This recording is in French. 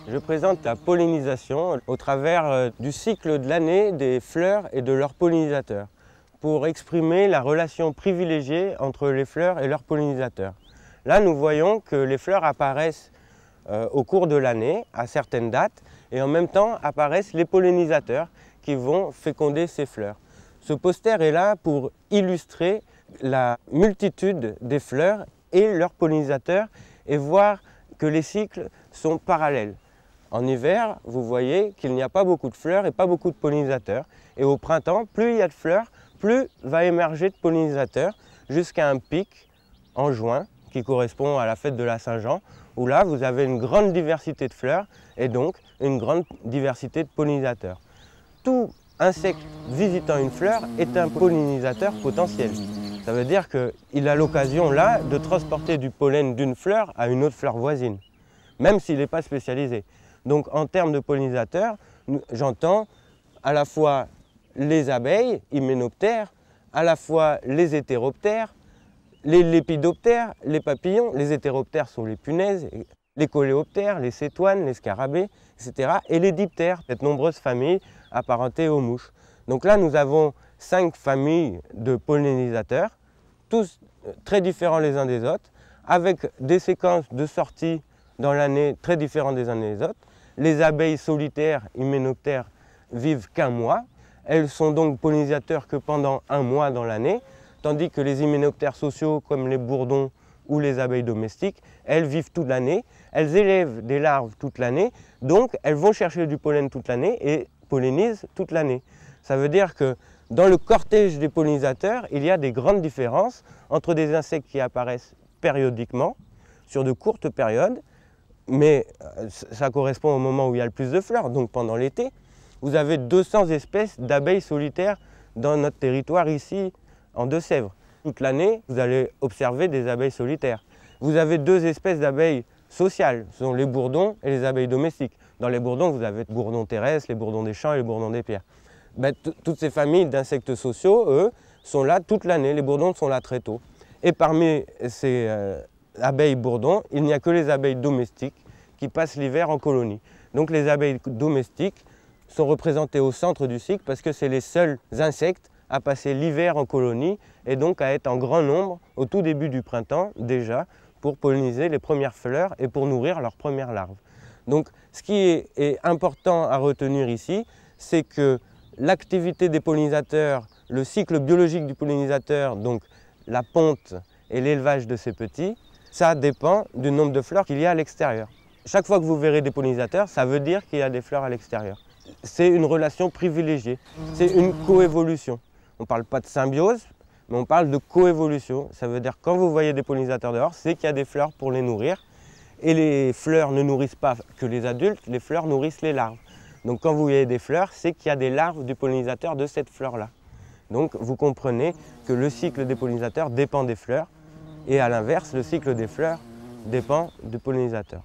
Je présente la pollinisation au travers du cycle de l'année des fleurs et de leurs pollinisateurs, pour exprimer la relation privilégiée entre les fleurs et leurs pollinisateurs. Là, nous voyons que les fleurs apparaissent au cours de l'année, à certaines dates, et en même temps apparaissent les pollinisateurs qui vont féconder ces fleurs. Ce poster est là pour illustrer la multitude des fleurs et leurs pollinisateurs et voir que les cycles sont parallèles. En hiver, vous voyez qu'il n'y a pas beaucoup de fleurs et pas beaucoup de pollinisateurs. Et au printemps, plus il y a de fleurs, plus va émerger de pollinisateurs, jusqu'à un pic en juin, qui correspond à la fête de la Saint-Jean, où là, vous avez une grande diversité de fleurs et donc une grande diversité de pollinisateurs. Tout insecte visitant une fleur est un pollinisateur potentiel. Ça veut dire qu'il a l'occasion là de transporter du pollen d'une fleur à une autre fleur voisine, même s'il n'est pas spécialisé. Donc en termes de pollinisateurs, j'entends à la fois les abeilles, hyménoptères, à la fois les hétéroptères, les lépidoptères, les papillons. Les hétéroptères sont les punaises, les coléoptères, les cétoines, les scarabées, etc. Et les diptères, cette nombreuse famille apparentée aux mouches. Donc là, nous avons 5 familles de pollinisateurs, tous très différents les uns des autres, avec des séquences de sortie dans l'année très différentes des uns des autres. Les abeilles solitaires, hyménoptères, vivent qu'un mois. Elles sont donc pollinisateurs que pendant un mois dans l'année, tandis que les hyménoptères sociaux, comme les bourdons ou les abeilles domestiques, elles vivent toute l'année. Elles élèvent des larves toute l'année, donc elles vont chercher du pollen toute l'année et pollinisent toute l'année. Ça veut dire que dans le cortège des pollinisateurs, il y a des grandes différences entre des insectes qui apparaissent périodiquement, sur de courtes périodes, mais ça correspond au moment où il y a le plus de fleurs, donc pendant l'été. Vous avez 200 espèces d'abeilles solitaires dans notre territoire ici, en Deux-Sèvres. Toute l'année, vous allez observer des abeilles solitaires. Vous avez 2 espèces d'abeilles sociales, ce sont les bourdons et les abeilles domestiques. Dans les bourdons, vous avez les bourdons terrestres, les bourdons des champs et les bourdons des pierres. Toutes ces familles d'insectes sociaux, eux, sont là toute l'année. Les bourdons sont là très tôt. Et parmi ces abeilles bourdons, il n'y a que les abeilles domestiques qui passent l'hiver en colonie. Donc les abeilles domestiques sont représentées au centre du cycle parce que c'est les seuls insectes à passer l'hiver en colonie et donc à être en grand nombre au tout début du printemps déjà pour polliniser les premières fleurs et pour nourrir leurs premières larves. Donc ce qui est important à retenir ici, c'est que l'activité des pollinisateurs, le cycle biologique du pollinisateur, donc la ponte et l'élevage de ces petits, ça dépend du nombre de fleurs qu'il y a à l'extérieur. Chaque fois que vous verrez des pollinisateurs, ça veut dire qu'il y a des fleurs à l'extérieur. C'est une relation privilégiée, c'est une coévolution. On ne parle pas de symbiose, mais on parle de coévolution. Ça veut dire que quand vous voyez des pollinisateurs dehors, c'est qu'il y a des fleurs pour les nourrir. Et les fleurs ne nourrissent pas que les adultes, les fleurs nourrissent les larves. Donc quand vous voyez des fleurs, c'est qu'il y a des larves du pollinisateur de cette fleur-là. Donc vous comprenez que le cycle des pollinisateurs dépend des fleurs et à l'inverse, le cycle des fleurs dépend du pollinisateur.